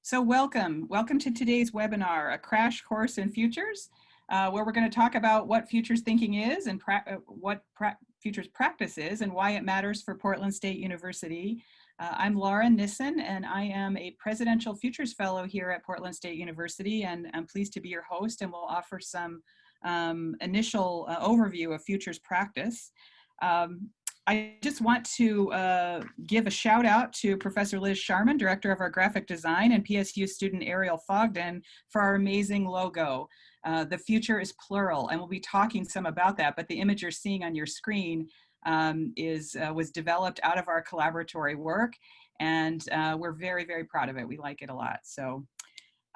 So welcome to today's webinar, a crash course in futures, where we're going to talk about what futures thinking is and what futures practice is and why it matters for Portland State University. I'm Laura Nissen, and I am a Presidential Futures Fellow here at Portland State University, and I'm pleased to be your host, and we'll offer some initial overview of futures practice. I just want to give a shout out to Professor Liz Sharman, Director of our Graphic Design, and PSU student Ariel Fogden for our amazing logo. The future is plural, and we'll be talking some about that, but the image you're seeing on your screen was developed out of our collaboratory work, and we're very, very proud of it. We like it a lot. So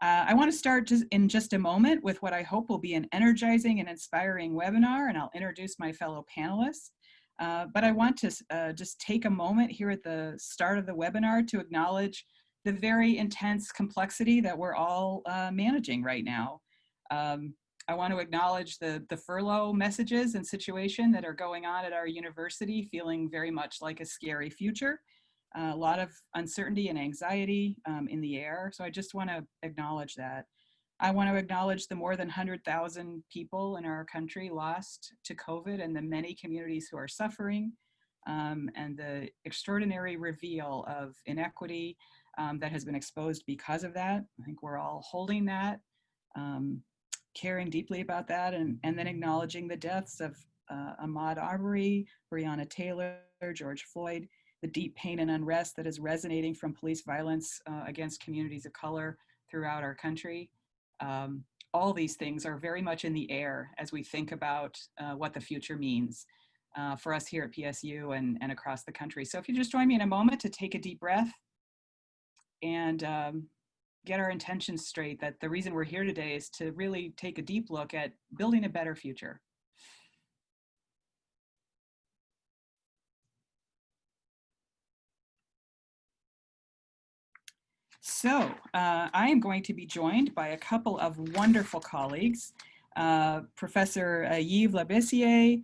I want to start in just a moment with what I hope will be an energizing and inspiring webinar, and I'll introduce my fellow panelists. But I want to just take a moment here at the start of the webinar to acknowledge the very intense complexity that we're all managing right now. I want to acknowledge the furlough messages and situation that are going on at our university, feeling very much like a scary future. A lot of uncertainty and anxiety in the air. So I just want to acknowledge that. I want to acknowledge the more than 100,000 people in our country lost to COVID and the many communities who are suffering, and the extraordinary reveal of inequity that has been exposed because of that. I think we're all holding that, caring deeply about that, and then acknowledging the deaths of Ahmaud Arbery, Breonna Taylor, George Floyd, the deep pain and unrest that is resonating from police violence against communities of color throughout our country. All these things are very much in the air as we think about what the future means for us here at PSU and across the country. So if you just join me in a moment to take a deep breath and get our intentions straight, that the reason we're here today is to really take a deep look at building a better future. So I am going to be joined by a couple of wonderful colleagues, Professor Yves Labissiere,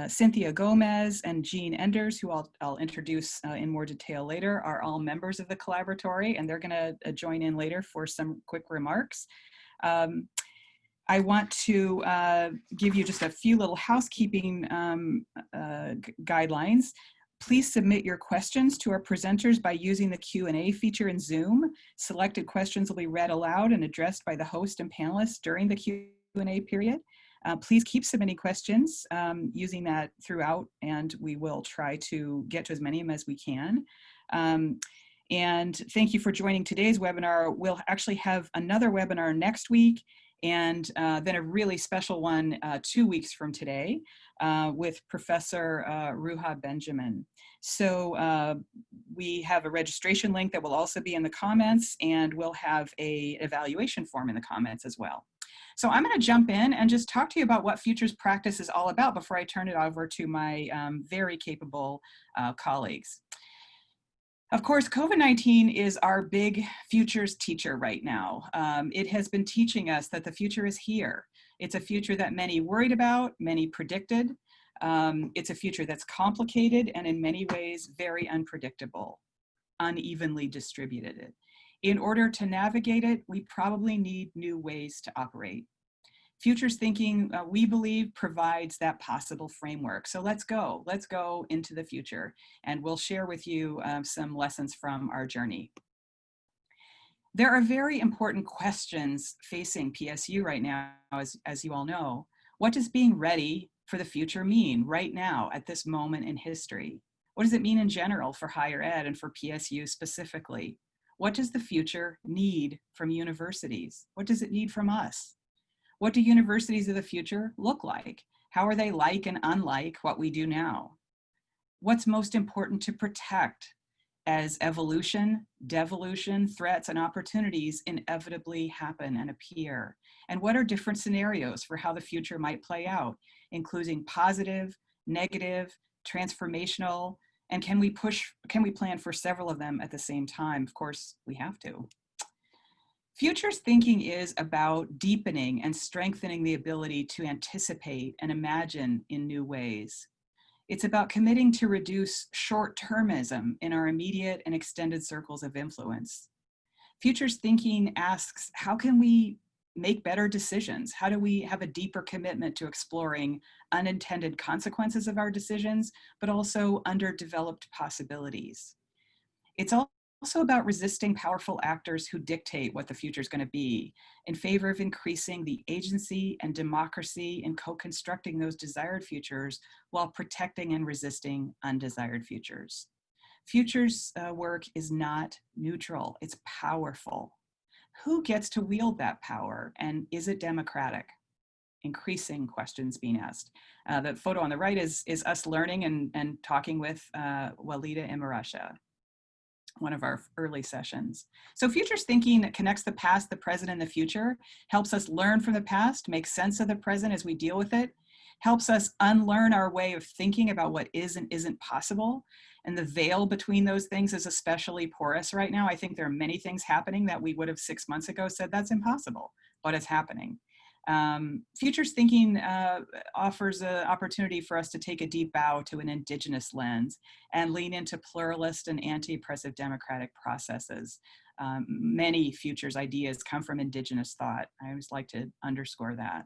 Cynthia Gomez, and Jeanne Enders, who I'll introduce in more detail later, are all members of the collaboratory, and they're going to join in later for some quick remarks. I want to give you just a few little housekeeping guidelines. Please submit your questions to our presenters by using the Q&A feature in Zoom. Selected questions will be read aloud and addressed by the host and panelists during the Q&A period. Please keep submitting questions using that throughout, and we will try to get to as many of them as we can. And thank you for joining today's webinar. We'll actually have another webinar next week, and then a really special one 2 weeks from today with Professor Ruha Benjamin. So we have a registration link that will also be in the comments, and we'll have an evaluation form in the comments as well. So I'm going to jump in and just talk to you about what futures practice is all about before I turn it over to my very capable colleagues. Of course, COVID-19 is our big futures teacher right now. It has been teaching us that the future is here. It's a future that many worried about, many predicted. It's a future that's complicated and in many ways very unpredictable, unevenly distributed. In order to navigate it, we probably need new ways to operate. Futures thinking, we believe, provides that possible framework. So let's go into the future, and we'll share with you some lessons from our journey. There are very important questions facing PSU right now, as you all know. What does being ready for the future mean right now at this moment in history? What does it mean in general for higher ed and for PSU specifically? What does the future need from universities? What does it need from us? What do universities of the future look like? How are they like and unlike what we do now? What's most important to protect as evolution, devolution, threats, and opportunities inevitably happen and appear? And what are different scenarios for how the future might play out, including positive, negative, transformational, and can we plan for several of them at the same time? Of course, we have to. Futures thinking is about deepening and strengthening the ability to anticipate and imagine in new ways. It's about committing to reduce short-termism in our immediate and extended circles of influence. Futures thinking asks, how can we make better decisions? How do we have a deeper commitment to exploring unintended consequences of our decisions, but also underdeveloped possibilities? It's also about resisting powerful actors who dictate what the future is going to be in favor of increasing the agency and democracy in co-constructing those desired futures while protecting and resisting undesired futures. Futures work is not neutral, it's powerful. Who gets to wield that power, and is it democratic? Increasing questions being asked. The photo on the right is us learning and talking with Walida Imarasha, one of our early sessions. So futures thinking that connects the past, the present, and the future, helps us learn from the past, make sense of the present as we deal with it, helps us unlearn our way of thinking about what is and isn't possible. And the veil between those things is especially porous right now. I think there are many things happening that we would have 6 months ago said that's impossible, but it's happening. Futures thinking offers an opportunity for us to take a deep bow to an indigenous lens and lean into pluralist and anti-oppressive democratic processes. Many futures ideas come from indigenous thought. I always like to underscore that.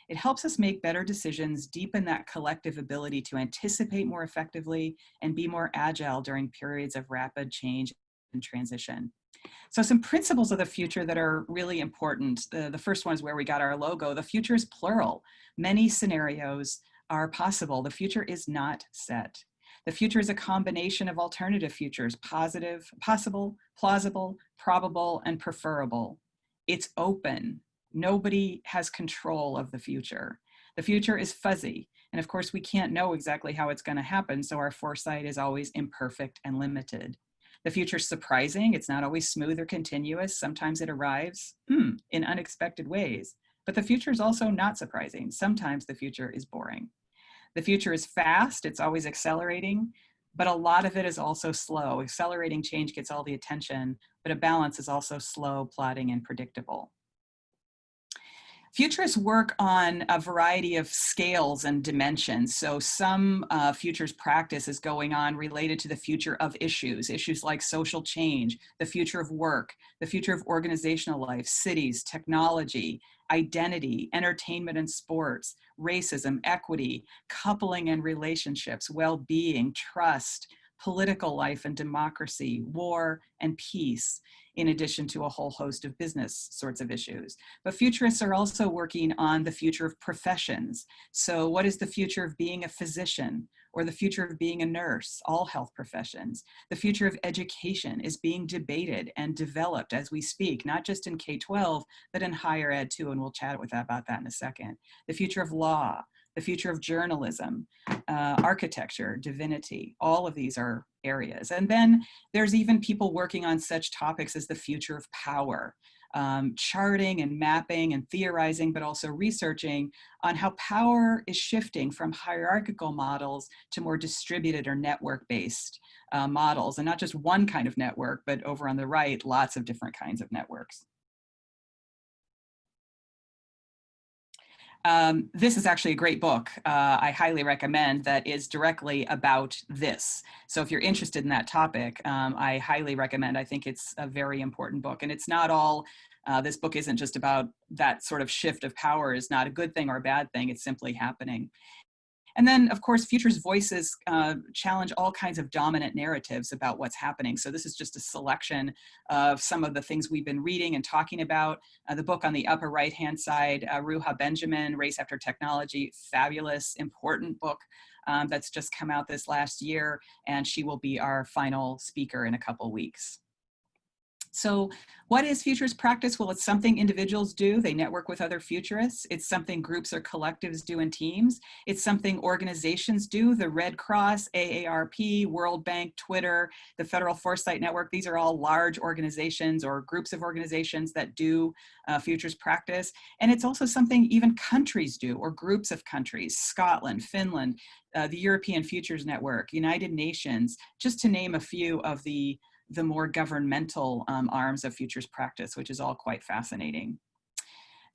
It helps us make better decisions, deepen that collective ability to anticipate more effectively and be more agile during periods of rapid change and transition. So some principles of the future that are really important. The first one is where we got our logo. The future is plural. Many scenarios are possible. The future is not set. The future is a combination of alternative futures: positive, possible, plausible, probable, and preferable. It's open. Nobody has control of the future. The future is fuzzy. And of course, we can't know exactly how it's going to happen. So our foresight is always imperfect and limited. The future is surprising. It's not always smooth or continuous. Sometimes it arrives in unexpected ways. But the future is also not surprising. Sometimes the future is boring. The future is fast. It's always accelerating. But a lot of it is also slow. Accelerating change gets all the attention, but a balance is also slow, plodding, and predictable. Futurists work on a variety of scales and dimensions. So some futures practice is going on related to the future of issues like social change, the future of work, the future of organizational life, cities, technology, identity, entertainment and sports, racism, equity, coupling and relationships, well-being, trust, political life and democracy, war and peace, in addition to a whole host of business sorts of issues. But futurists are also working on the future of professions. So what is the future of being a physician, or the future of being a nurse, all health professions? The future of education is being debated and developed as we speak, not just in K-12, but in higher ed too, and we'll chat about that in a second. The future of law, the future of journalism, architecture, divinity, all of these are areas. And then there's even people working on such topics as the future of power, charting and mapping and theorizing, but also researching on how power is shifting from hierarchical models to more distributed or network-based models, and not just one kind of network, but over on the right, lots of different kinds of networks. This is actually a great book I highly recommend that is directly about this. So if you're interested in that topic, I highly recommend. I think it's a very important book. And it's not all, this book isn't just about that sort of shift of power is not a good thing or a bad thing. It's simply happening. And then, of course, futures voices challenge all kinds of dominant narratives about what's happening. So this is just a selection of some of the things we've been reading and talking about. The book on the upper right-hand side, Ruha Benjamin, Race After Technology, fabulous, important book that's just come out this last year, and she will be our final speaker in a couple weeks. So what is futures practice? Well, it's something individuals do. They network with other futurists. It's something groups or collectives do in teams. It's something organizations do. The Red Cross, AARP, World Bank, Twitter, the Federal Foresight Network. These are all large organizations or groups of organizations that do futures practice. And it's also something even countries do, or groups of countries: Scotland, Finland, the European Futures Network, United Nations, just to name a few of the more governmental arms of futures practice, which is all quite fascinating.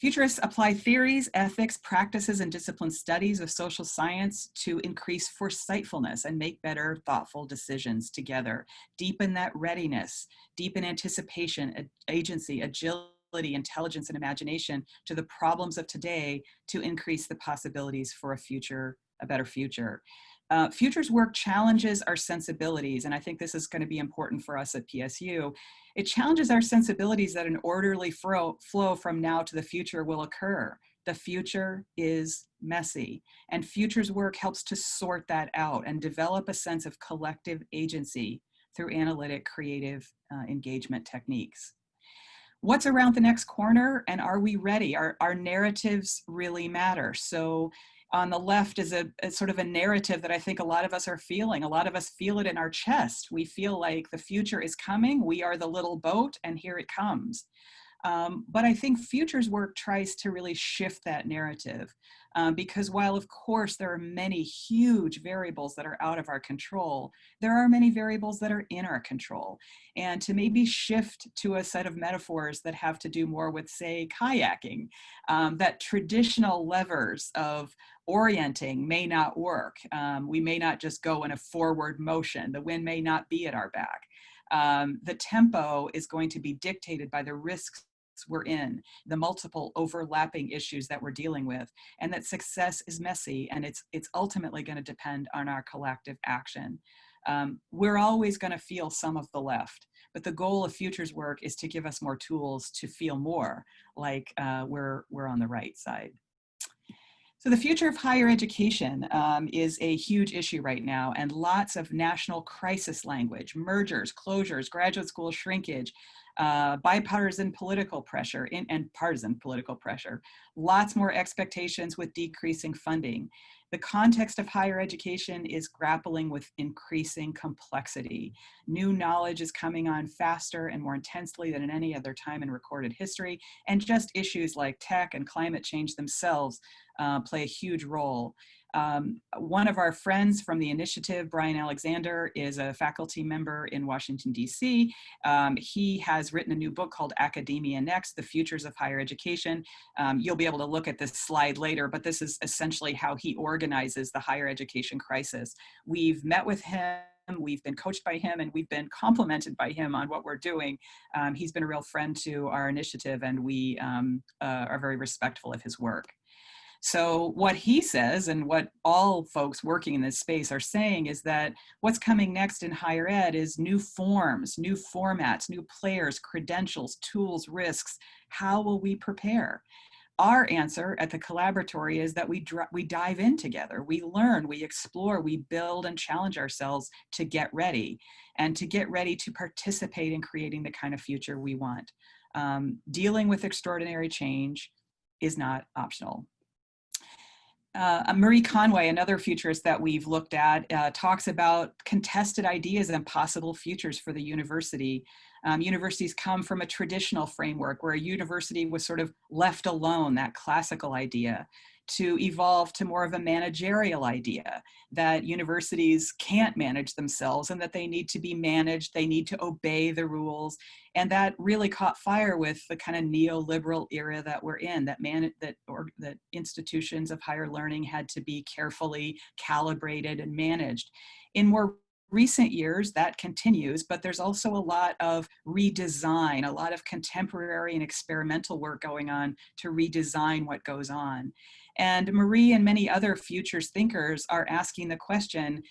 Futurists apply theories, ethics, practices, and discipline studies of social science to increase foresightfulness and make better, thoughtful decisions together. Deepen that readiness, deepen anticipation, agency, agility, intelligence, and imagination to the problems of today to increase the possibilities for a better future. Futures work challenges our sensibilities, and I think this is going to be important for us at PSU. It challenges our sensibilities that an orderly flow from now to the future will occur. The future is messy, and futures work helps to sort that out and develop a sense of collective agency through analytic, creative engagement techniques. What's around the next corner, and are we ready? Our narratives really matter. So on the left is a sort of a narrative that I think a lot of us are feeling. A lot of us feel it in our chest. We feel like the future is coming. We are the little boat, and here it comes. But I think futures work tries to really shift that narrative because while of course there are many huge variables that are out of our control, there are many variables that are in our control. And to maybe shift to a set of metaphors that have to do more with, say, kayaking, that traditional levers of orienting may not work. We may not just go in a forward motion. The wind may not be at our back. The tempo is going to be dictated by the risks we're in, the multiple overlapping issues that we're dealing with, and that success is messy, and it's ultimately going to depend on our collective action. We're always going to feel some of the left, but the goal of futures work is to give us more tools to feel more like we're on the right side. So the future of higher education is a huge issue right now, and lots of national crisis language, mergers, closures, graduate school shrinkage, bipartisan political pressure and partisan political pressure, lots more expectations with decreasing funding. The context of higher education is grappling with increasing complexity. New knowledge is coming on faster and more intensely than in any other time in recorded history, and just issues like tech and climate change themselves play a huge role. One of our friends from the initiative, Brian Alexander, is a faculty member in Washington, D.C. He has written a new book called Academia Next, The Futures of Higher Education. You'll be able to look at this slide later, but this is essentially how he organizes the higher education crisis. We've met with him, we've been coached by him, and we've been complimented by him on what we're doing. He's been a real friend to our initiative, and we are very respectful of his work. So what he says, and what all folks working in this space are saying, is that what's coming next in higher ed is new forms, new formats, new players, credentials, tools, risks. How will we prepare? Our answer at the Collaboratory is that we dive in together, we learn, we explore, we build and challenge ourselves to get ready, and to get ready to participate in creating the kind of future we want. Dealing with extraordinary change is not optional. Marie Conway, another futurist that we've looked at, talks about contested ideas and possible futures for the university. Universities come from a traditional framework where a university was sort of left alone, that classical idea, to evolve to more of a managerial idea that universities can't manage themselves and that they need to be managed, they need to obey the rules. And that really caught fire with the kind of neoliberal era that we're in, that institutions of higher learning had to be carefully calibrated and managed. In more recent years, that continues, but there's also a lot of redesign, a lot of contemporary and experimental work going on to redesign what goes on. And Marie and many other futures thinkers are asking the question,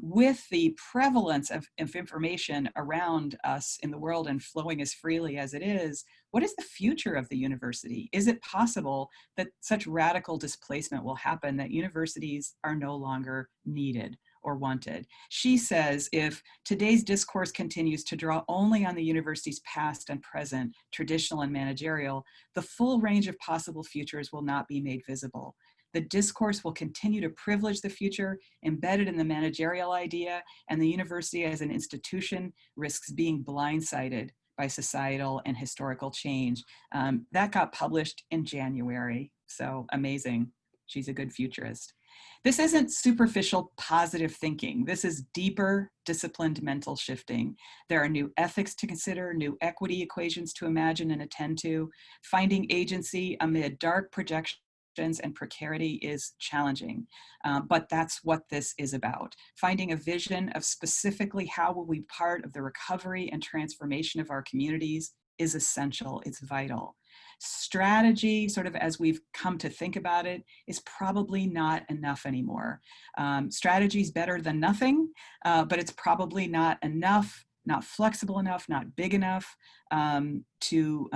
with the prevalence of information around us in the world and flowing as freely as it is, what is the future of the university? Is it possible that such radical displacement will happen that universities are no longer needed or wanted? She says if today's discourse continues to draw only on the university's past and present, traditional and managerial, the full range of possible futures will not be made visible. The discourse will continue to privilege the future embedded in the managerial idea, and the university as an institution risks being blindsided by societal and historical change. That got published in January, so amazing. She's a good futurist. This isn't superficial positive thinking. This is deeper, disciplined mental shifting. There are new ethics to consider, new equity equations to imagine and attend to. Finding agency amid dark projections and precarity is challenging, but that's what this is about. Finding a vision of specifically how will we be part of the recovery and transformation of our communities is essential, it's vital. Strategy, sort of as we've come to think about it, is probably not enough anymore. Strategy is better than nothing, but it's probably not enough, not flexible enough, not big enough to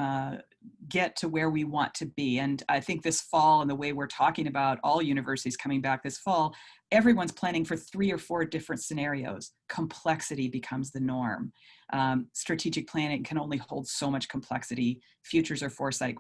get to where we want to be. And I think this fall, and the way we're talking about all universities coming back this fall, everyone's planning for 3 or 4 different scenarios. Complexity becomes the norm. Strategic planning can only hold so much complexity. Futures or foresight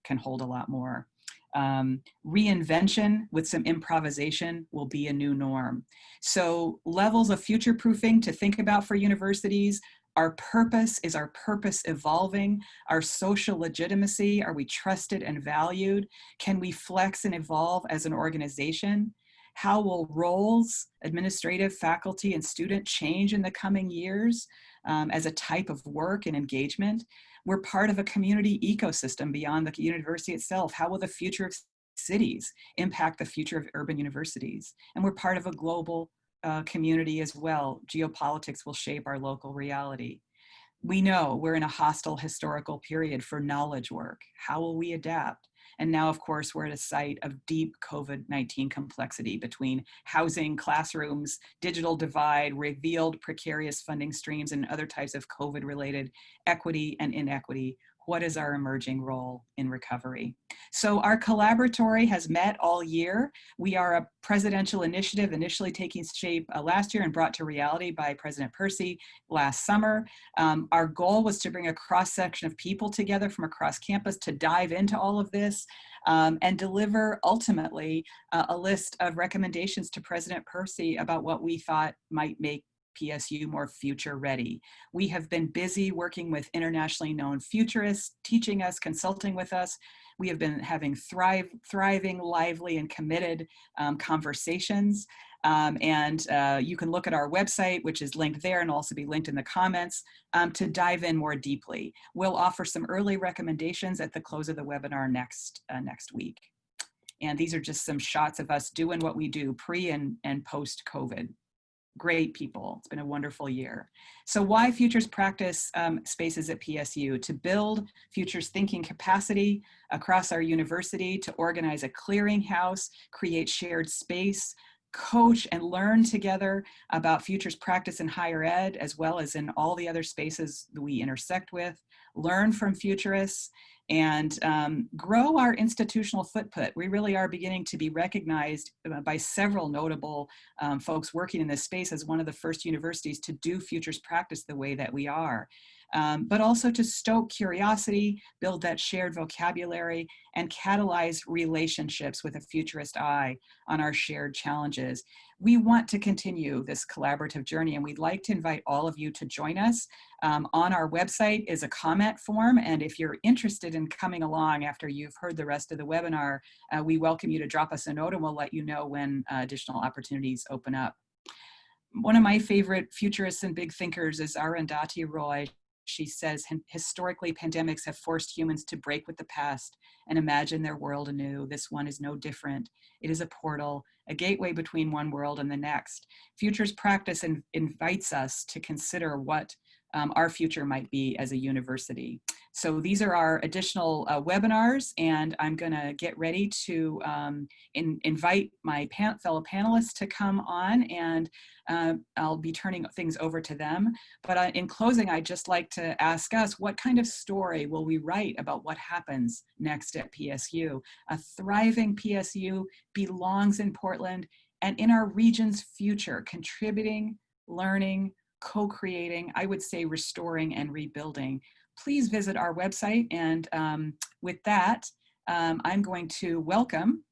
can hold a lot more. Reinvention with some improvisation will be a new norm. So levels of future proofing to think about for universities. Our purpose, is our purpose evolving? Our social legitimacy, are we trusted and valued? Can we flex and evolve as an organization? How will roles, administrative, faculty, and student change in the coming years as a type of work and engagement? We're part of a community ecosystem beyond the university itself. How will the future of cities impact the future of urban universities? And we're part of a global community as well. Geopolitics will shape our local reality. We know we're in a hostile historical period for knowledge work. How will we adapt? And now, of course, we're at a site of deep COVID-19 complexity between housing, classrooms, digital divide, revealed precarious funding streams, and other types of COVID-related equity and inequity. What is our emerging role in recovery? So our collaboratory has met all year. We are a presidential initiative initially taking shape last year and brought to reality by President Percy last summer. Our goal was to bring a cross-section of people together from across campus to dive into all of this and deliver ultimately a list of recommendations to President Percy about what we thought might make PSU more future ready. We have been busy working with internationally known futurists, teaching us, consulting with us. We have been having thriving, lively, and committed conversations. You can look at our website, which is linked there and also be linked in the comments, to dive in more deeply. We'll offer some early recommendations at the close of the webinar next week. And these are just some shots of us doing what we do pre and post-COVID. Great people. It's been a wonderful year. So why futures practice spaces at PSU? To build futures thinking capacity across our university, to organize a clearinghouse, create shared space, coach and learn together about futures practice in higher ed, as well as in all the other spaces that we intersect with, learn from futurists, and grow our institutional footprint. We really are beginning to be recognized by several notable folks working in this space as one of the first universities to do futures practice the way that we are. But also to stoke curiosity, build that shared vocabulary, and catalyze relationships with a futurist eye on our shared challenges. We want to continue this collaborative journey, and we'd like to invite all of you to join us. On our website is a comment form, and if you're interested in coming along after you've heard the rest of the webinar, we welcome you to drop us a note and we'll let you know when additional opportunities open up. One of my favorite futurists and big thinkers is Arundhati Roy. She says, historically, pandemics have forced humans to break with the past and imagine their world anew. This one is no different. It is a portal, a gateway between one world and the next. Futures practice invites us to consider what our future might be as a university. So these are our additional webinars, and I'm going to get ready to invite my fellow panelists to come on, and I'll be turning things over to them. But in closing, I'd just like to ask us, what kind of story will we write about what happens next at PSU? A thriving PSU belongs in Portland and in our region's future, contributing, learning, co-creating, I would say restoring and rebuilding. Please visit our website. And with that, I'm going to welcome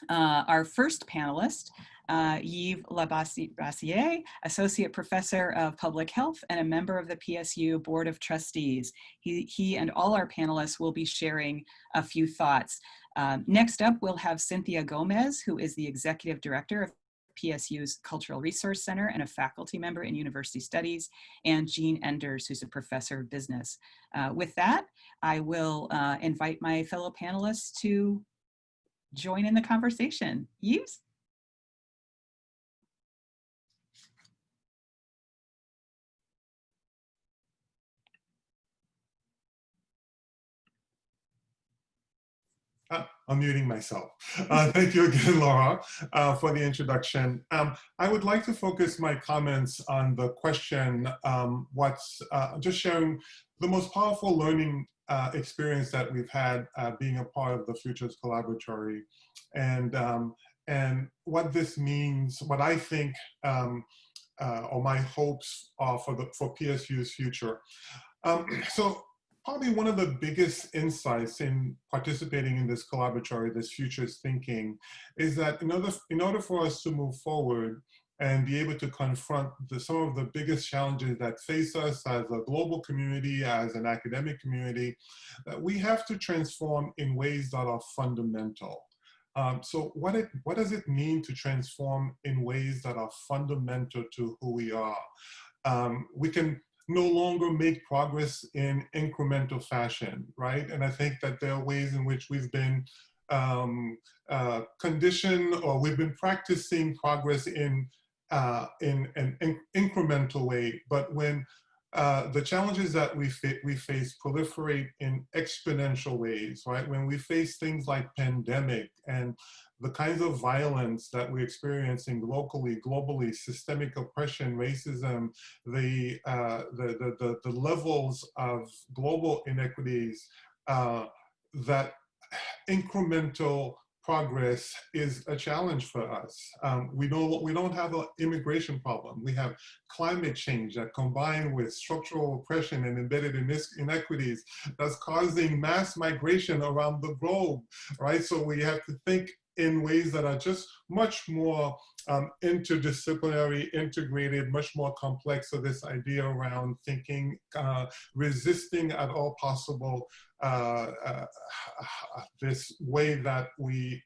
our first panelist, Yves Labissiere, Associate Professor of Public Health and a member of the PSU Board of Trustees. He and all our panelists will be sharing a few thoughts. Next up, we'll have Cynthia Gomez, who is the Executive Director of PSU's Cultural Resource Center and a faculty member in University Studies, and Jeanne Enders, who's a professor of business. With that, I will invite my fellow panelists to join in the conversation. Yves? I'm muting myself. Thank you again, Laura, for the introduction. I would like to focus my comments on the question, just sharing the most powerful learning experience that we've had being a part of the Futures Collaboratory, and what this means, what I think, or my hopes are for PSU's future. So probably one of the biggest insights in participating in this collaboratory, this futures thinking, is that in order for us to move forward and be able to confront some of the biggest challenges that face us as a global community, as an academic community, that we have to transform in ways that are fundamental. So what does it mean to transform in ways that are fundamental to who we are? We can no longer make progress in incremental fashion, right? And I think that there are ways in which we've been conditioned, or we've been practicing progress in an incremental way. But when the challenges that we face proliferate in exponential ways, right? When we face things like pandemic and the kinds of violence that we're experiencing locally, globally, systemic oppression, racism, the levels of global inequities, that incremental progress is a challenge for us. We don't have an immigration problem. We have climate change that, combined with structural oppression and embedded inequities, that's causing mass migration around the globe, right? So we have to think in ways that are just much more interdisciplinary, integrated, much more complex. So this idea around thinking, resisting at all possible this way that we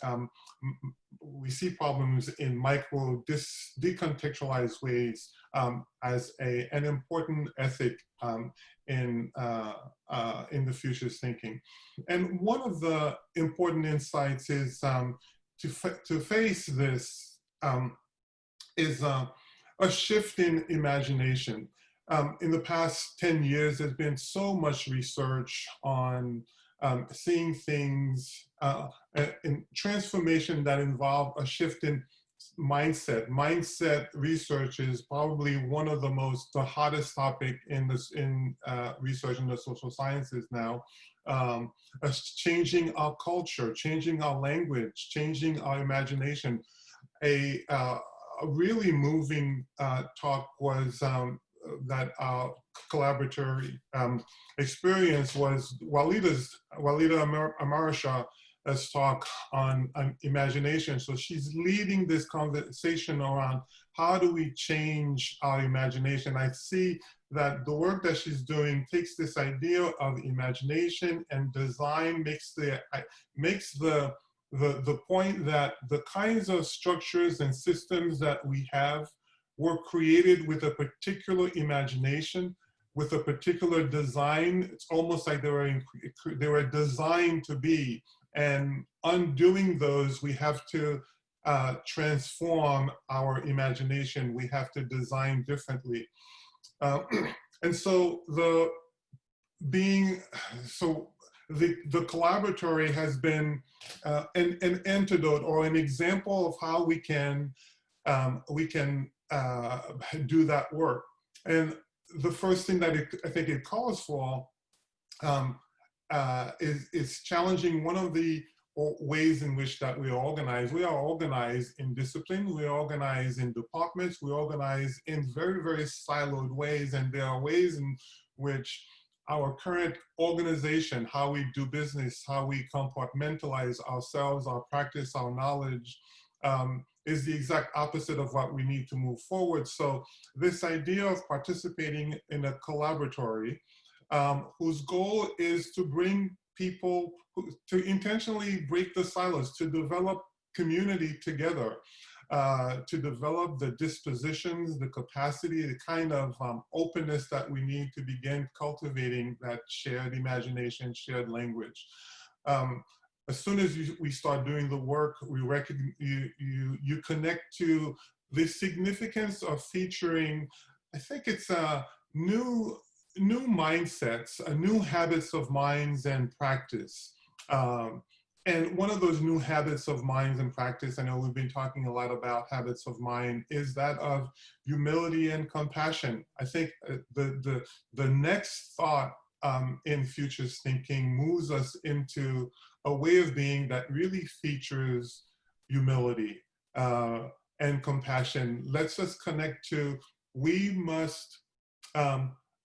see problems in micro, decontextualized ways as an important ethic in the futures thinking. And one of the important insights is to face this is a shift in imagination. In the past 10 years, there's been so much research on seeing things in transformation that involve a shift in mindset. Mindset research is probably one of the hottest topic in research in the social sciences now. Changing our culture, changing our language, changing our imagination. A really moving talk was that our collaboratory experience was Walida Amarasha's talk on imagination. So she's leading this conversation around how do we change our imagination. I see that the work that she's doing takes this idea of imagination and design, makes the point that the kinds of structures and systems that we have were created with a particular imagination, with a particular design. It's almost like they were designed to be. And undoing those, we have to transform our imagination. We have to design differently. And so the collaboratory has been an antidote or an example of how we can do that work. And the first thing that I think it calls for is challenging one of the ways in which that we are organized. We are organized in disciplines, we are organized in departments, we organize in very, very siloed ways, and there are ways in which our current organization, how we do business, how we compartmentalize ourselves, our practice, our knowledge, is the exact opposite of what we need to move forward. So this idea of participating in a collaboratory whose goal is to bring people, to intentionally break the silos, to develop community together, to develop the dispositions, the capacity, the kind of openness that we need to begin cultivating that shared imagination, shared language. As soon as we start doing the work, we recognize, you connect to the significance of featuring, I think it's a new mindsets, new habits of minds and practice. And one of those new habits of minds and practice, I know we've been talking a lot about habits of mind, is that of humility and compassion. I think the next thought in futures thinking moves us into a way of being that really features humility and compassion. Lets us connect to, we must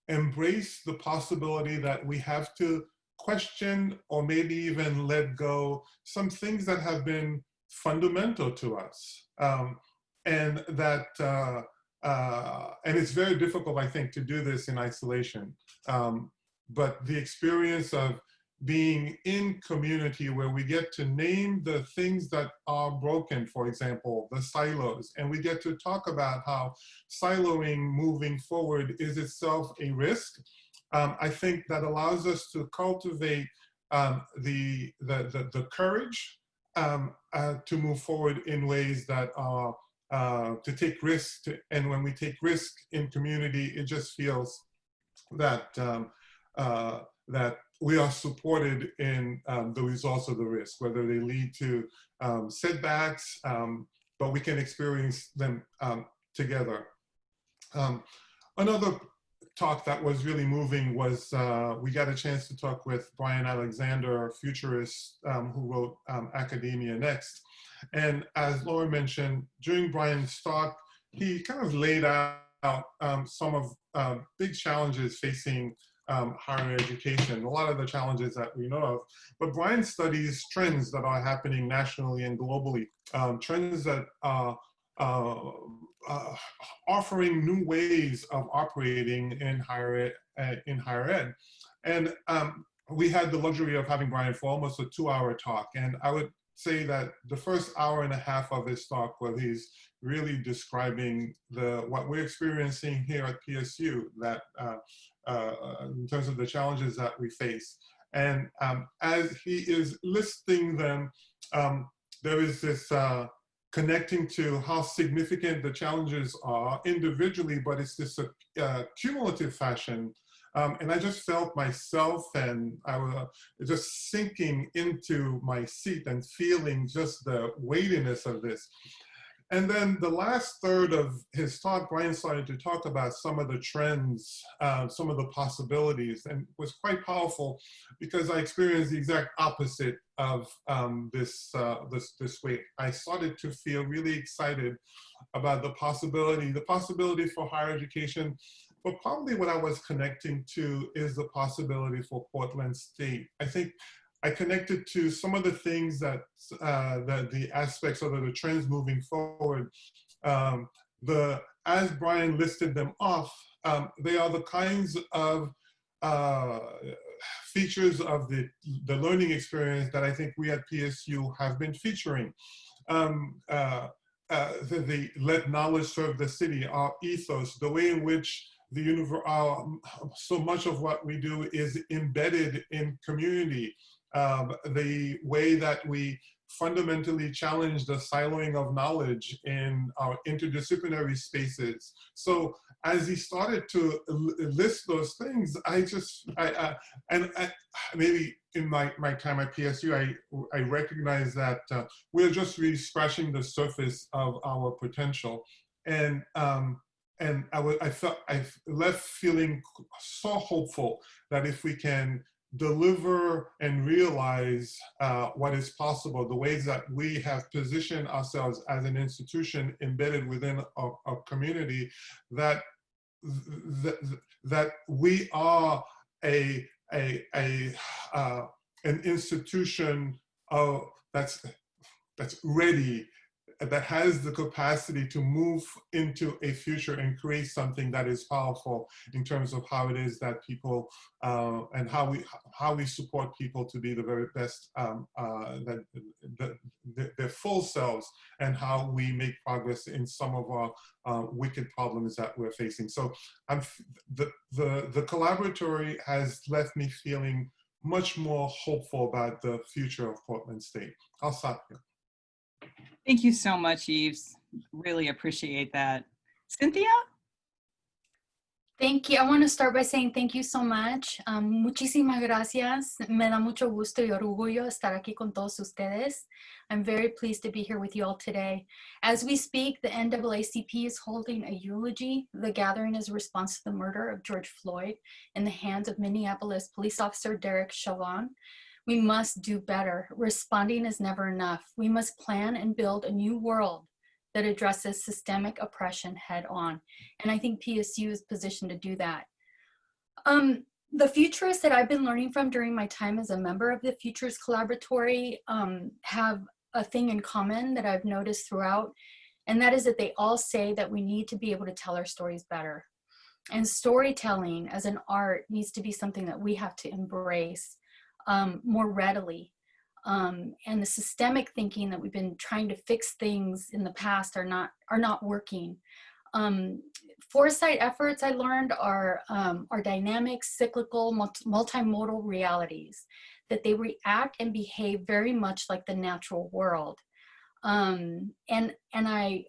embrace the possibility that we have to question or maybe even let go some things that have been fundamental to us. And that, and it's very difficult, I think, to do this in isolation. But the experience of being in community where we get to name the things that are broken, for example, the silos, and we get to talk about how siloing moving forward is itself a risk. I think that allows us to cultivate the courage to move forward in ways that are, to take risks, and when we take risk in community, it just feels that that we are supported in the results of the risk, whether they lead to setbacks, but we can experience them together. Another talk that was really moving was, we got a chance to talk with Brian Alexander, a futurist who wrote Academia Next. And as Laura mentioned, during Brian's talk, he kind of laid out some of big challenges facing higher education, a lot of the challenges that we know of. But Brian studies trends that are happening nationally and globally, trends that are offering new ways of operating in higher ed. And we had the luxury of having Brian for almost a 2-hour talk. And I would say that the first hour and a half of his talk, where he's really describing what we're experiencing here at PSU, that in terms of the challenges that we face. And as he is listing them, there is this connecting to how significant the challenges are individually, but it's this cumulative fashion. And I just felt myself, and I was just sinking into my seat and feeling just the weightiness of this. And then the last third of his talk, Brian started to talk about some of the trends, some of the possibilities, and it was quite powerful because I experienced the exact opposite of this week. I started to feel really excited about the possibility for higher education, but probably what I was connecting to is the possibility for Portland State. I think I connected to some of the things that the aspects of the trends moving forward. As Brian listed them off, they are the kinds of features of the learning experience that I think we at PSU have been featuring. The let knowledge serve the city, our ethos, the way in which so much of what we do is embedded in community. The way that we fundamentally challenge the siloing of knowledge in our interdisciplinary spaces. So as he started to list those things, maybe in my time at PSU, I recognize that we're just really scratching the surface of our potential. And I left feeling so hopeful that if we can deliver and realize what is possible, the ways that we have positioned ourselves as an institution embedded within a community, that we are an institution that's ready that has the capacity to move into a future and create something that is powerful in terms of how it is that people and how we support people to be the very best their full selves, and how we make progress in some of our wicked problems that we're facing. So the collaboratory has left me feeling much more hopeful about the future of Portland State. I'll stop here. Thank you so much, Yves. Really appreciate that. Cynthia? Thank you. I want to start by saying thank you so much. Muchísimas gracias. Me da mucho gusto y orgullo estar aquí con todos ustedes. I'm very pleased to be here with you all today. As we speak, the NAACP is holding a eulogy. The gathering is a response to the murder of George Floyd in the hands of Minneapolis police officer Derek Chauvin. We must do better. Responding is never enough. We must plan and build a new world that addresses systemic oppression head on. And I think PSU is positioned to do that. The futurists that I've been learning from during my time as a member of the Futures Collaboratory have a thing in common that I've noticed throughout, and that is that they all say that we need to be able to tell our stories better. And storytelling as an art needs to be something that we have to embrace more readily. And the systemic thinking that we've been trying to fix things in the past are not working. Foresight efforts, I learned, are dynamic, cyclical, multimodal realities, that they react and behave very much like the natural world. And I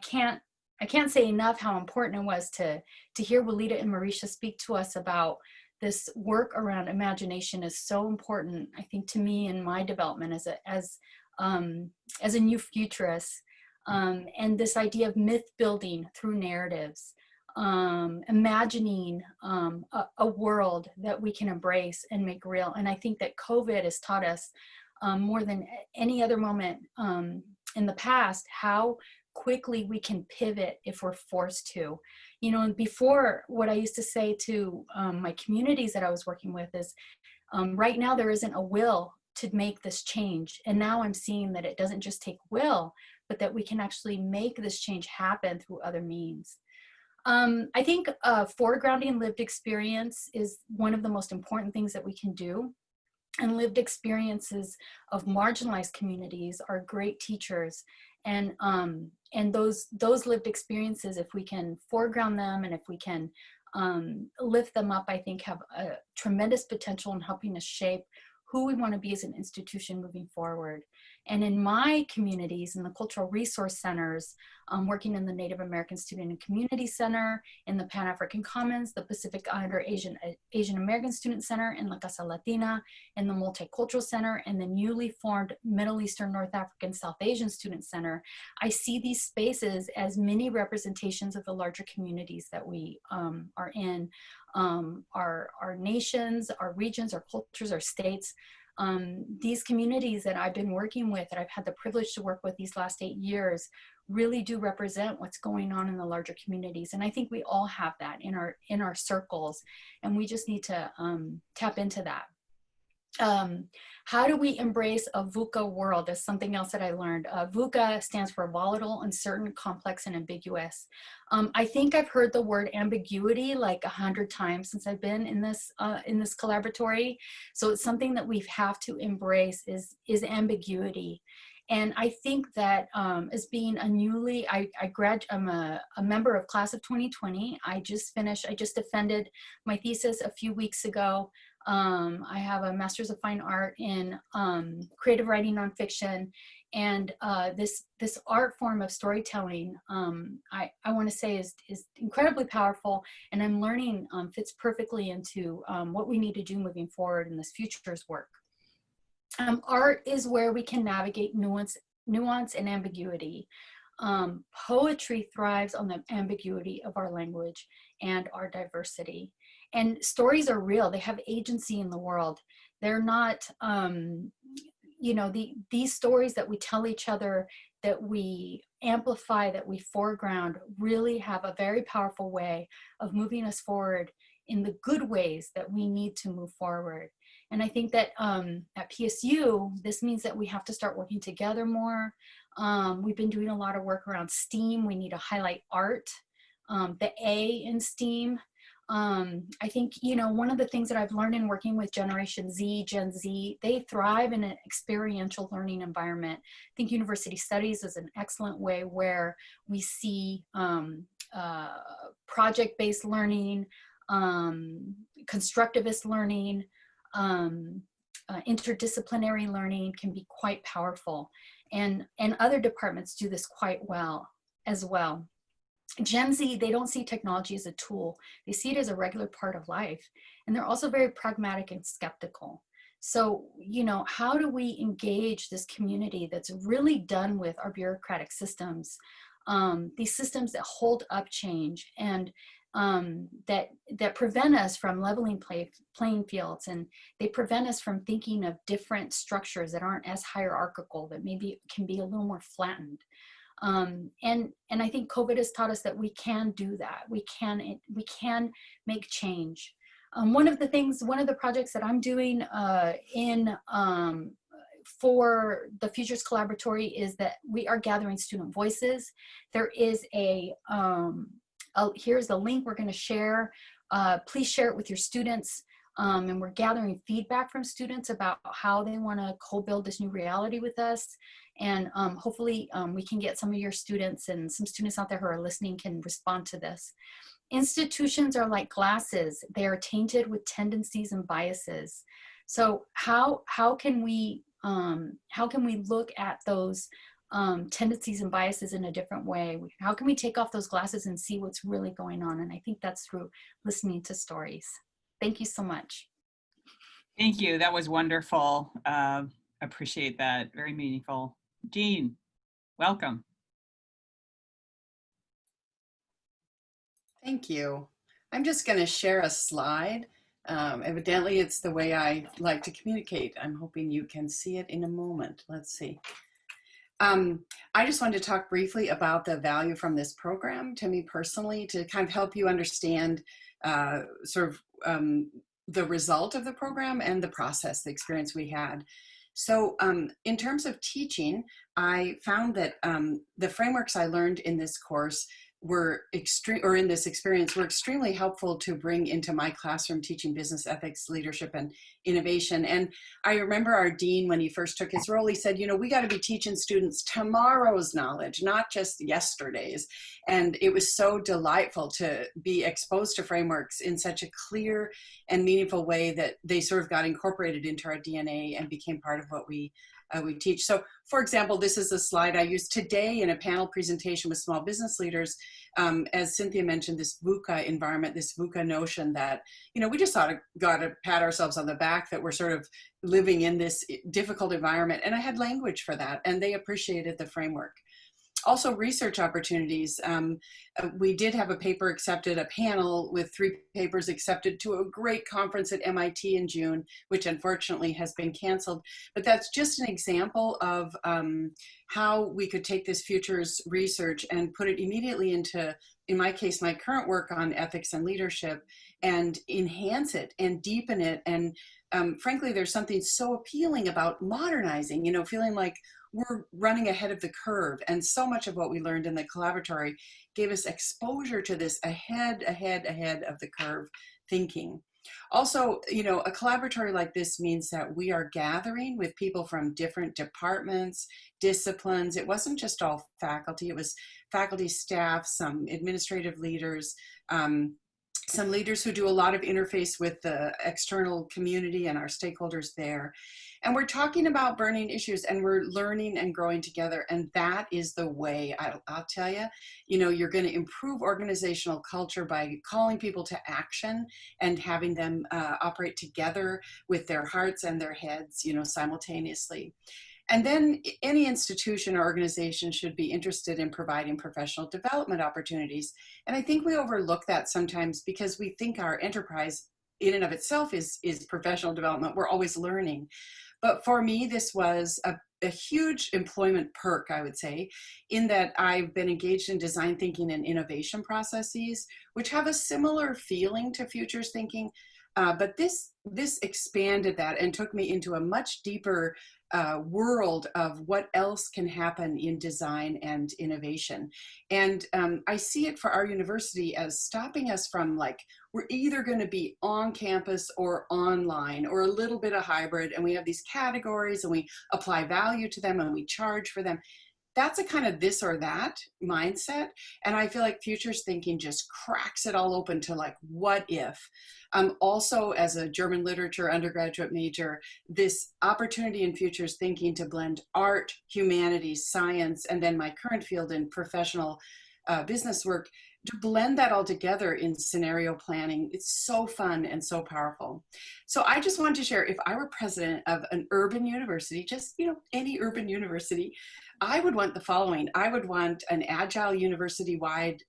can't say enough how important it was to hear Walida and Marisha speak to us about this work around imagination is so important, I think, to me in my development as a new futurist, and this idea of myth building through narratives, imagining a world that we can embrace and make real. And I think that COVID has taught us more than any other moment in the past how quickly we can pivot if we're forced to. You know, and before, what I used to say to my communities that I was working with is, right now there isn't a will to make this change. And now I'm seeing that it doesn't just take will, but that we can actually make this change happen through other means. I think foregrounding lived experience is one of the most important things that we can do. And lived experiences of marginalized communities are great teachers. And those lived experiences, if we can foreground them and if we can lift them up, I think have a tremendous potential in helping us shape who we want to be as an institution moving forward. And in my communities, in the cultural resource centers, working in the Native American Student and Community Center, in the Pan-African Commons, the Pacific Islander Asian American Student Center, in La Casa Latina, in the Multicultural Center, and the newly formed Middle Eastern, North African, South Asian Student Center, I see these spaces as mini representations of the larger communities that we are in, our nations, our regions, our cultures, our states. These communities that I've been working with, that I've had the privilege to work with these last 8 years, really do represent what's going on in the larger communities. And I think we all have that in our circles, and we just need to tap into that. How do we embrace a VUCA world? That's something else that I learned. VUCA stands for volatile, uncertain, complex, and ambiguous. I think I've heard the word ambiguity like 100 times since I've been in this collaboratory. So it's something that we have to embrace is ambiguity. And I think that as being a newly, I'm a member of class of 2020. I just defended my thesis a few weeks ago. I have a Master's of Fine Art in creative writing nonfiction, and this art form of storytelling, I want to say is incredibly powerful, and I'm learning fits perfectly into what we need to do moving forward in this futures work. Art is where we can navigate nuance and ambiguity. Poetry thrives on the ambiguity of our language and our diversity. And stories are real. They have agency in the world. They're not, these stories that we tell each other, that we amplify, that we foreground, really have a very powerful way of moving us forward in the good ways that we need to move forward. And I think that at PSU, this means that we have to start working together more. We've been doing a lot of work around STEAM. We need to highlight art, the A in STEAM. I think, you know, one of the things that I've learned in working with Generation Z, Gen Z, they thrive in an experiential learning environment. I think university studies is an excellent way where we see project-based learning, constructivist learning, interdisciplinary learning can be quite powerful. And other departments do this quite well as well. Gen Z, they don't see technology as a tool. They see it as a regular part of life. And they're also very pragmatic and skeptical. So, you know, how do we engage this community that's really done with our bureaucratic systems, these systems that hold up change and that prevent us from leveling playing fields, and they prevent us from thinking of different structures that aren't as hierarchical, that maybe can be a little more flattened. And I think COVID has taught us that we can do that. We can make change. One of the projects that I'm doing for the Futures Collaboratory is that we are gathering student voices. There is here's the link we're going to share. Please share it with your students. And we're gathering feedback from students about how they want to co-build this new reality with us. And hopefully we can get some of your students, and some students out there who are listening can respond to this. Institutions are like glasses. They are tainted with tendencies and biases. So how can we look at those tendencies and biases in a different way? How can we take off those glasses and see what's really going on? And I think that's through listening to stories. Thank you so much. Thank you. That was wonderful. Appreciate that. Very meaningful. Jeanne, welcome. Thank you. I'm just going to share a slide. Evidently, it's the way I like to communicate. I'm hoping you can see it in a moment. Let's see. I just wanted to talk briefly about the value from this program to me personally, to kind of help you understand the result of the program and the process, the experience we had. So in terms of teaching, I found that the frameworks I learned in this course in this experience were extremely helpful to bring into my classroom teaching business ethics, leadership, and innovation. And I remember our dean, when he first took his role, he said, you know, we got to be teaching students tomorrow's knowledge, not just yesterday's. And it was so delightful to be exposed to frameworks in such a clear and meaningful way that they sort of got incorporated into our DNA and became part of what we teach. So, for example, this is a slide I used today in a panel presentation with small business leaders. As Cynthia mentioned, this VUCA environment, this VUCA notion that, you know, we just got to pat ourselves on the back that we're sort of living in this difficult environment. And I had language for that, and they appreciated the framework. Also, research opportunities. We did have a paper accepted, a panel with 3 papers accepted to a great conference at MIT in June, which unfortunately has been canceled. But that's just an example of how we could take this futures research and put it immediately into, in my case, my current work on ethics and leadership, and enhance it and deepen it. And frankly, there's something so appealing about modernizing, you know, feeling like we're running ahead of the curve. And so much of what we learned in the collaboratory gave us exposure to this ahead of the curve thinking. Also, you know, a collaboratory like this means that we are gathering with people from different departments, disciplines. It wasn't just all faculty, it was faculty, staff, some administrative leaders, some leaders who do a lot of interface with the external community and our stakeholders there. And we're talking about burning issues, and we're learning and growing together. And that is the way, I'll tell you, you know, you're going to improve organizational culture by calling people to action and having them operate together with their hearts and their heads, you know, simultaneously. And then any institution or organization should be interested in providing professional development opportunities. And I think we overlook that sometimes because we think our enterprise in and of itself is professional development. We're always learning. But for me, this was a huge employment perk, I would say, in that I've been engaged in design thinking and innovation processes, which have a similar feeling to futures thinking. But this expanded that and took me into a much deeper world of what else can happen in design and innovation. And I see it for our university as stopping us from, like, we're either going to be on campus or online or a little bit of hybrid, and we have these categories and we apply value to them and we charge for them. That's a kind of this or that mindset. And I feel like futures thinking just cracks it all open to, like, what if? Also, as a German literature undergraduate major, this opportunity in futures thinking to blend art, humanities, science, and then my current field in professional business work, to blend that all together in scenario planning. It's so fun and so powerful. So I just wanted to share, if I were president of an urban university, just, you know, any urban university, I would want the following. I would want an agile university-wide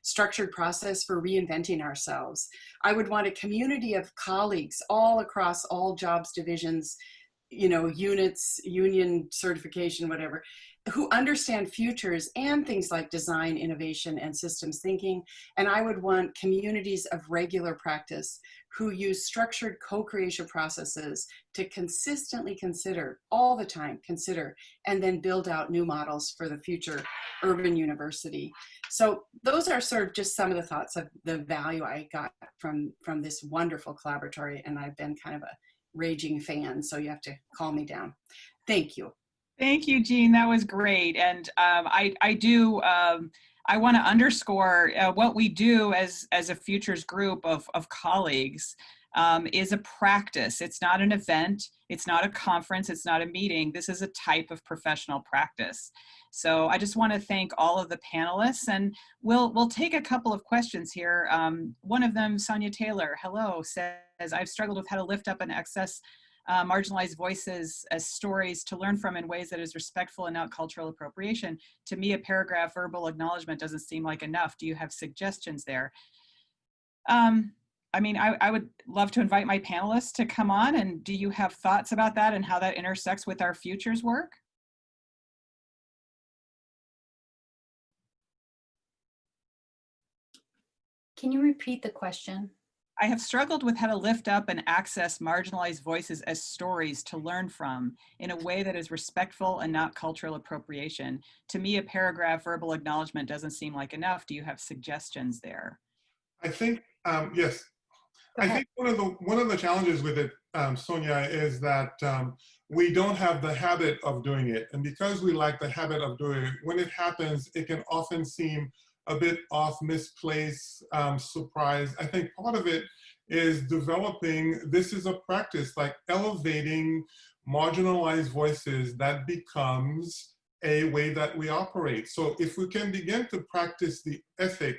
structured process for reinventing ourselves. I would want a community of colleagues all across all jobs divisions, you know, units, union certification, whatever, who understand futures and things like design, innovation, and systems thinking. And I would want communities of regular practice who use structured co-creation processes to consistently consider, all the time, consider, and then build out new models for the future urban university. So those are sort of just some of the thoughts of the value I got from this wonderful collaboratory. And I've been kind of a raging fan, so you have to calm me down. Thank you. Thank you, Jeanne. That was great. And I want to underscore what we do as a futures group of colleagues is a practice. It's not an event. It's not a conference. It's not a meeting. This is a type of professional practice. So I just want to thank all of the panelists, and we'll take a couple of questions here. One of them, Sonia Taylor, hello, says, I've struggled with how to lift up and access marginalized voices as stories to learn from in ways that is respectful and not cultural appropriation. To me, a paragraph verbal acknowledgement doesn't seem like enough. Do you have suggestions there? I mean, I would love to invite my panelists to come on, and do you have thoughts about that and how that intersects with our futures work? Can you repeat the question? I have struggled with how to lift up and access marginalized voices as stories to learn from in a way that is respectful and not cultural appropriation. To me, a paragraph verbal acknowledgement doesn't seem like enough. Do you have suggestions there? I think, yes. I think one of the challenges with it, Sonia, is that we don't have the habit of doing it. And because we lack the habit of doing it, when it happens, it can often seem a bit off, misplaced, surprise. I think part of it is developing, this is a practice, like elevating marginalized voices that becomes a way that we operate. So if we can begin to practice the ethic,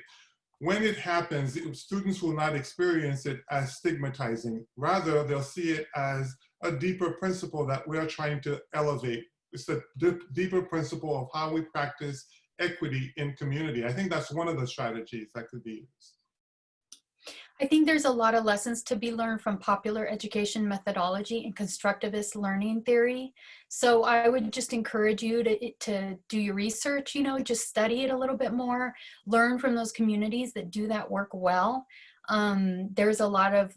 when it happens, students will not experience it as stigmatizing. Rather, they'll see it as a deeper principle that we are trying to elevate. It's the deeper principle of how we practice equity in community. I think that's one of the strategies that could be used. I think there's a lot of lessons to be learned from popular education methodology and constructivist learning theory. So I would just encourage you to do your research, you know, just study it a little bit more, learn from those communities that do that work well. There's a lot of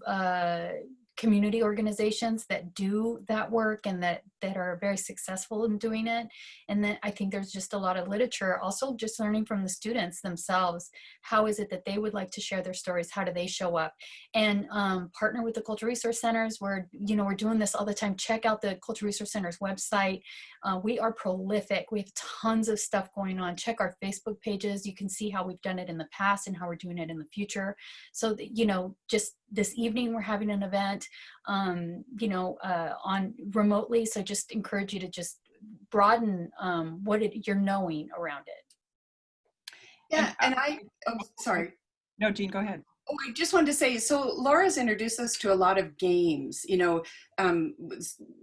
community organizations that do that work and that are very successful in doing it. And then I think there's just a lot of literature, also just learning from the students themselves. How is it that they would like to share their stories? How do they show up? And partner with the Cultural Resource Centers. We're doing this all the time. Check out the Cultural Resource Center's website. We are prolific. We have tons of stuff going on. Check our Facebook pages. You can see how we've done it in the past and how we're doing it in the future. So that, just this evening we're having an event, on remotely. So just encourage you to just broaden you're knowing around it. Yeah, sorry. No, Jeanne, go ahead. Oh, I just wanted to say, so Laura's introduced us to a lot of games,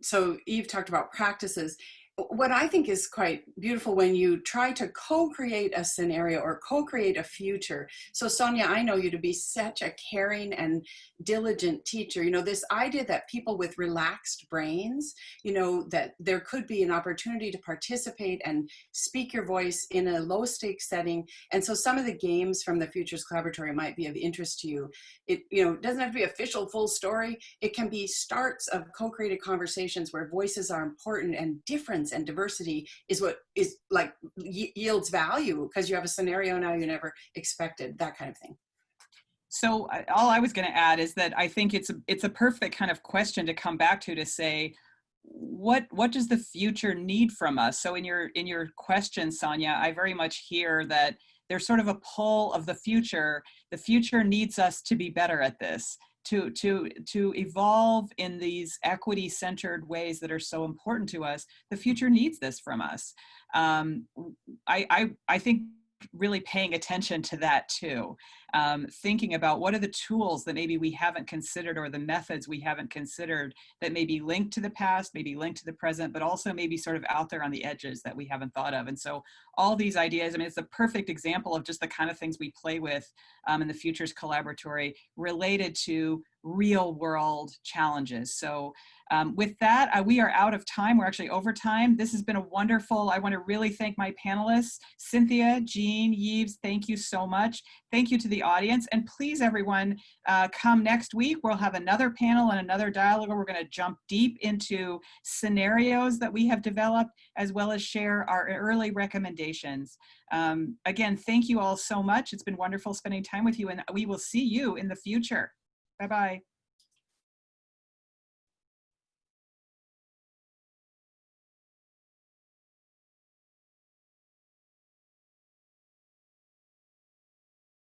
so Yves talked about practices. what I think is quite beautiful when you try to co-create a scenario or co-create a future. So Sonia, I know you to be such a caring and diligent teacher. You know, this idea that people with relaxed brains, you know, that there could be an opportunity to participate and speak your voice in a low stakes setting. And so some of the games from the Futures Collaboratory might be of interest to you. It, you know, doesn't have to be official full story. It can be starts of co-created conversations where voices are important, and difference and diversity is what is like yields value because you have a scenario now you never expected, that kind of thing. So all I was going to add is that I think it's a perfect kind of question to come back to say, what does the future need from us? So in your question, Sonia, I very much hear that there's sort of a pull of the future. The future needs us to be better at this, to evolve in these equity-centered ways that are so important to us. The future needs this from us. I think really paying attention to that too. Thinking about what are the tools that maybe we haven't considered, or the methods we haven't considered that may be linked to the past, maybe linked to the present, but also maybe sort of out there on the edges that we haven't thought of. And so all these ideas, I mean, it's a perfect example of just the kind of things we play with in the Futures Collaboratory related to real world challenges. So with that, we are out of time. We're actually over time. This has been a wonderful, I want to really thank my panelists, Cynthia, Jeanne, Yves, thank you so much. Thank you to the audience. And please, everyone, come next week. We'll have another panel and another dialogue where we're going to jump deep into scenarios that we have developed, as well as share our early recommendations. Again, thank you all so much. It's been wonderful spending time with you, and we will see you in the future. Bye-bye.